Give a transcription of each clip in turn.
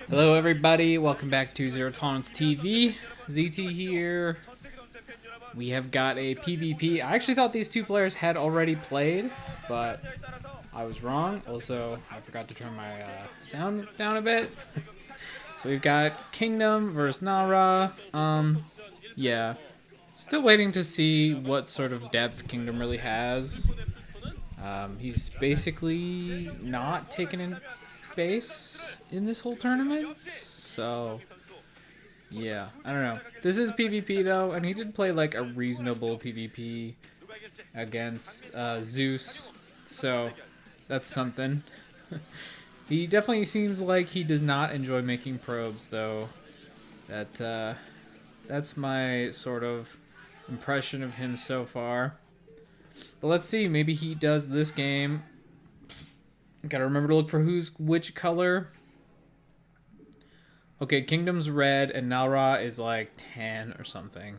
Hello everybody, welcome back to Zero Tolerance TV. ZT here. We have got a PvP. I actually thought these two players had already played, but I was wrong. Also, I forgot to turn my sound down a bit. So we've got Kingdom versus Nara. Yeah. Still waiting to see what sort of depth Kingdom really has. He's basically not taken in base in this whole tournament. So, yeah, I don't know. This is PvP though, and he did play like a reasonable PvP against Zeus. So, that's something. He definitely seems like he does not enjoy making probes though. That's my sort of impression of him so far. But let's see, maybe he does this game. Gotta remember to look for who's which color. Okay, Kingdom's red and Nara is like tan or something.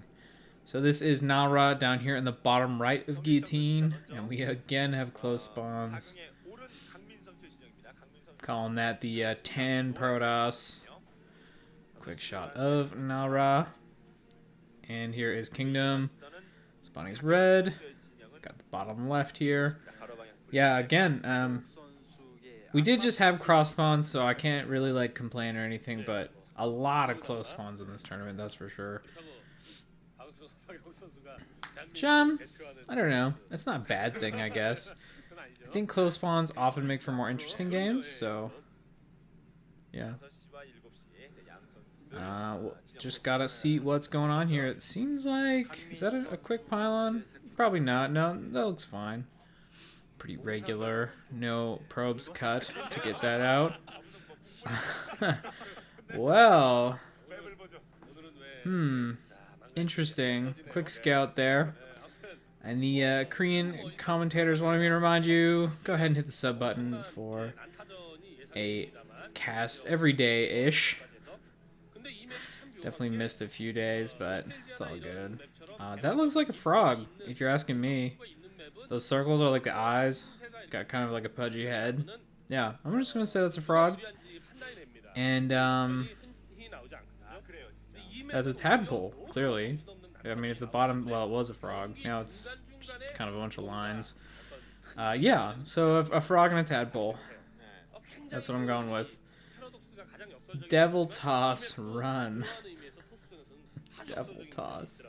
So this is Nara down here in the bottom right of Guillotine. And we again have close spawns. Calling that the tan Protoss. Quick shot of Nara. And here is Kingdom. Spawning's red. Got the bottom left here. Yeah, again, we did just have cross spawns, so I can't really like complain or anything, but a lot of close spawns in this tournament, that's for sure. Gem, I don't know. That's not a bad thing, I guess. I think close spawns often make for more interesting games, so yeah. Just gotta see what's going on here. It seems like, is that a quick pylon? Probably not. No, that looks fine. Pretty regular. No probes cut to get that out. Well. Interesting. Quick scout there. And the Korean commentators wanted me to remind you, go ahead and hit the sub button for a cast every day-ish. Definitely missed a few days, but it's all good. That looks like a frog, if you're asking me. Those circles are like the eyes. Got kind of like a pudgy head. Yeah, I'm just gonna say that's a frog. And that's a tadpole, clearly. I mean, if the bottom, well, it was a frog. Now it's just kind of a bunch of lines. Yeah, so a frog and a tadpole. That's what I'm going with. Devil toss, run. Devil toss.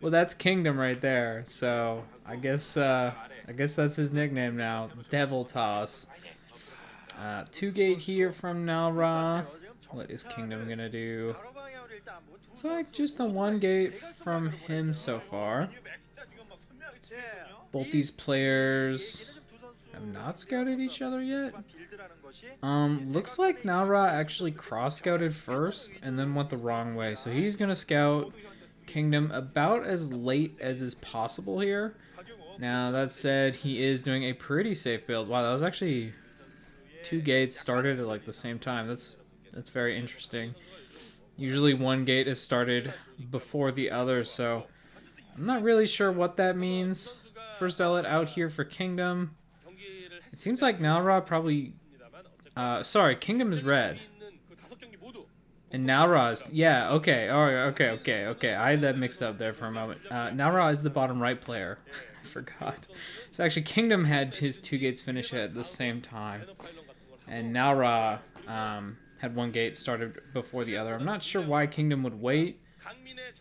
Well, that's Kingdom right there. So I guess that's his nickname now. Devil toss. 2-gate here from Nalra. What is Kingdom gonna do? So like just the 1-gate from him so far. Both these players have not scouted each other yet. Looks like Nalra actually cross-scouted first and then went the wrong way. So he's gonna scout Kingdom about as late as is possible here. Now, that said, he is doing a pretty safe build. Wow, that was actually 2 gates started at like the same time. That's very interesting. Usually 1 gate is started before the other, so I'm not really sure what that means. First Zealot out here for Kingdom. It seems like Nalra probably... sorry, Kingdom is red. And Nalra is... Yeah, okay. Alright, okay. I had that mixed up there for a moment. Nalra is the bottom right player. I forgot. So actually, Kingdom had his 2 gates finish at the same time. And Nalra had 1 gate started before the other. I'm not sure why Kingdom would wait. It's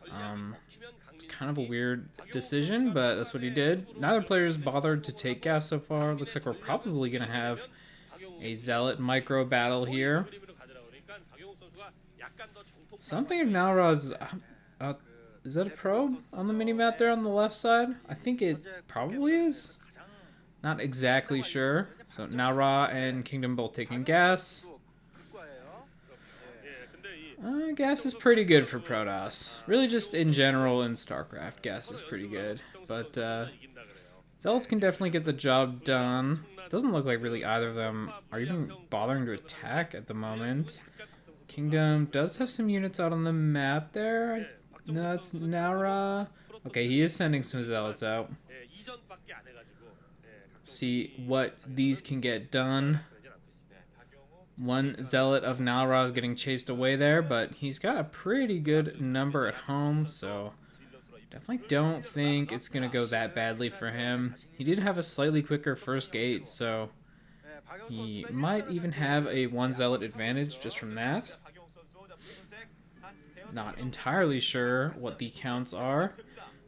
kind of a weird decision, but that's what he did. Neither player's bothered to take gas so far. Looks like we're probably going to have a Zealot micro battle here. Something of Nalra's... is that a probe on the minimap there on the left side? I think it probably is. Not exactly sure. So Nalra and Kingdom both taking gas. Gas is pretty good for Protoss. Really just in general in StarCraft, gas is pretty good. But Zealots can definitely get the job done. Doesn't look like really either of them are even bothering to attack at the moment. Kingdom does have some units out on the map there. No, that's Nara. Okay, he is sending some Zealots out. See what these can get done. One zealot of Nalra is getting chased away there, but he's got a pretty good number at home, so definitely don't think it's going to go that badly for him. He did have a slightly quicker first gate, so he might even have a one zealot advantage just from that. Not entirely sure what the counts are.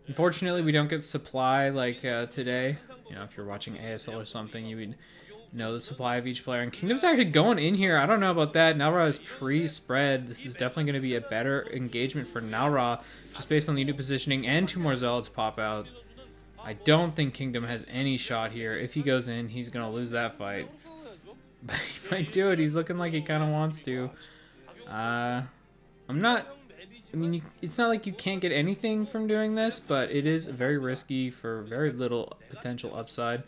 Unfortunately, we don't get supply like today. You know, if you're watching ASL or something, you would know the supply of each player. And Kingdom's actually going in here. I don't know about that. Nalra is pre-spread. This is definitely going to be a better engagement for Nalra, just based on the new positioning, and 2 more Zealots pop out. I don't think Kingdom has any shot here. If he goes in, he's going to lose that fight. But he might do it. He's looking like he kind of wants to. I mean, it's not like you can't get anything from doing this, but it is very risky for very little potential upside.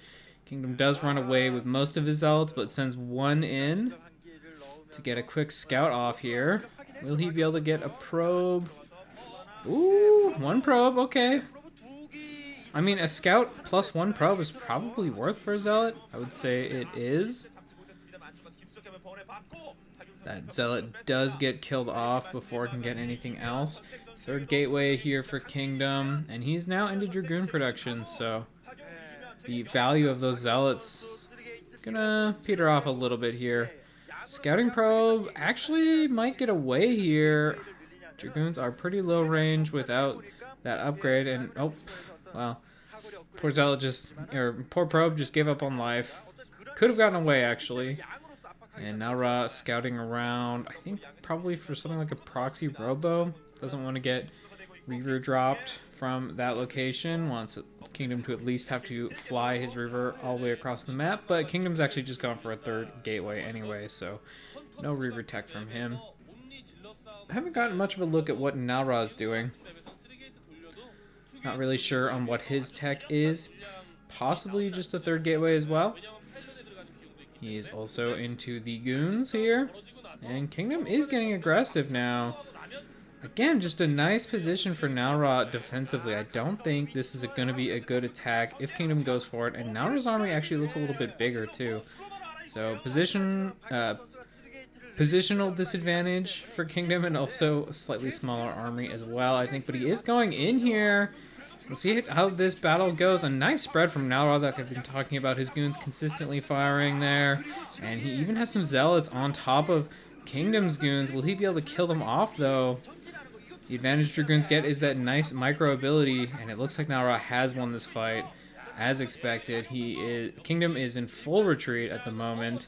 Kingdom does run away with most of his Zealots, but sends one in to get a quick scout off here. Will he be able to get a probe? Ooh, 1 probe, okay. I mean, a scout plus 1 probe is probably worth for a Zealot. I would say it is. That Zealot does get killed off before it can get anything else. 3rd gateway here for Kingdom, and he's now into Dragoon production, so the value of those Zealots gonna peter off a little bit here. Scouting probe actually might get away here. Dragoons are pretty low range without that upgrade, and oh, well, poor Zealot poor probe just gave up on life. Could have gotten away actually. And Nalra scouting around, I think probably for something like a proxy robo. Doesn't want to get Reaver dropped from that location. Wants Kingdom to at least have to fly his Reaver all the way across the map. But Kingdom's actually just gone for a 3rd gateway anyway, so no Reaver tech from him. I haven't gotten much of a look at what Nalra is doing. Not really sure on what his tech is. Possibly just a 3rd gateway as well. He is also into the goons here. And Kingdom is getting aggressive now. Again, just a nice position for Nalra defensively. I don't think this is going to be a good attack if Kingdom goes for it. And Nalra's army actually looks a little bit bigger too. So positional disadvantage for Kingdom, and also a slightly smaller army as well, I think. But he is going in here. We'll see how this battle goes. A nice spread from Nalra that I've been talking about. His goons consistently firing there. And he even has some Zealots on top of Kingdom's goons. Will he be able to kill them off, though? The advantage Dragoons get is that nice micro ability, and it looks like Nalra has won this fight. As expected, Kingdom is in full retreat at the moment.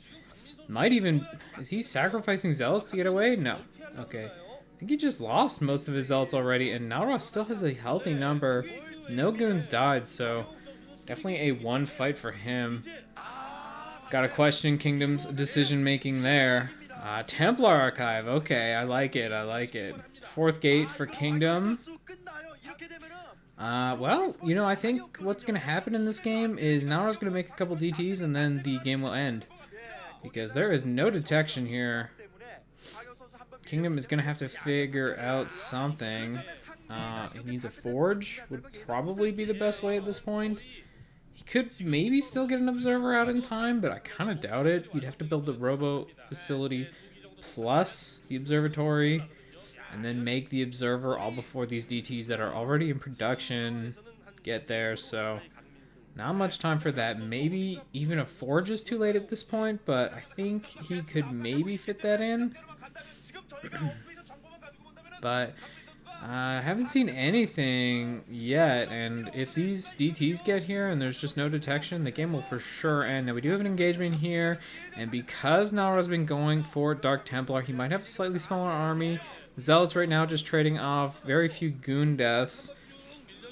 Might even... Is he sacrificing Zealots to get away? No. Okay. I think he just lost most of his Zealots already, and Nalra still has a healthy number. No goons died, so definitely a 1 fight for him. Gotta question Kingdom's decision-making there. Templar Archive. Okay, I like it. I like it. 4th gate for Kingdom. Well, you know, I think what's going to happen in this game is Nalra's going to make a couple DTs and then the game will end. Because there is no detection here. Kingdom is going to have to figure out something. He needs a forge. Would probably be the best way at this point. He could maybe still get an observer out in time, but I kind of doubt it. You'd have to build the robo facility plus the observatory, and then make the observer all before these DTs that are already in production get there, so not much time for that. Maybe even a forge is too late at this point, but I think he could maybe fit that in. But I haven't seen anything yet, and if these DTs get here and there's just no detection, the game will for sure end. Now we do have an engagement here, and because Nalra's been going for Dark Templar, he might have a slightly smaller army. Zealots right now just trading off, very few goon deaths.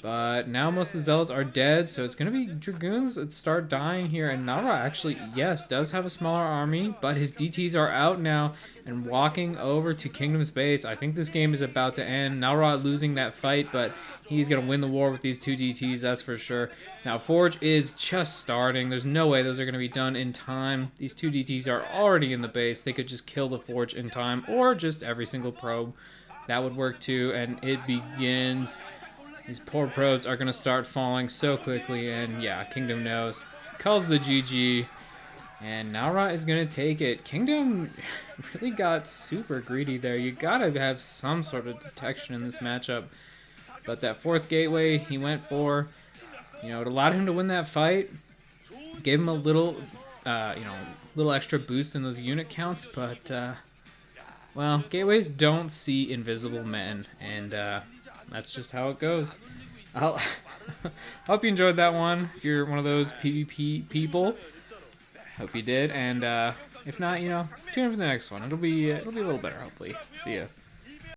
But now most of the Zealots are dead, so it's going to be Dragoons that start dying here. And Nalra actually, yes, does have a smaller army, but his DTs are out now and walking over to Kingdom's base. I think this game is about to end. Nalra losing that fight, but he's going to win the war with these 2 DTs, that's for sure. Now, Forge is just starting. There's no way those are going to be done in time. These 2 DTs are already in the base. They could just kill the Forge in time, or just every single probe. That would work too, and it begins. These poor probes are going to start falling so quickly, and yeah, Kingdom knows. Calls the GG. And now Ra is going to take it. Kingdom really got super greedy there. You got to have some sort of detection in this matchup. But that fourth gateway he went for, you know, it allowed him to win that fight. Gave him a little, you know, little extra boost in those unit counts. But, well, gateways don't see invisible men. And that's just how it goes. I'll hope you enjoyed that one. If you're one of those PvP people. Hope you did, and if not, you know, tune in for the next one. It'll be a little better, hopefully. See ya.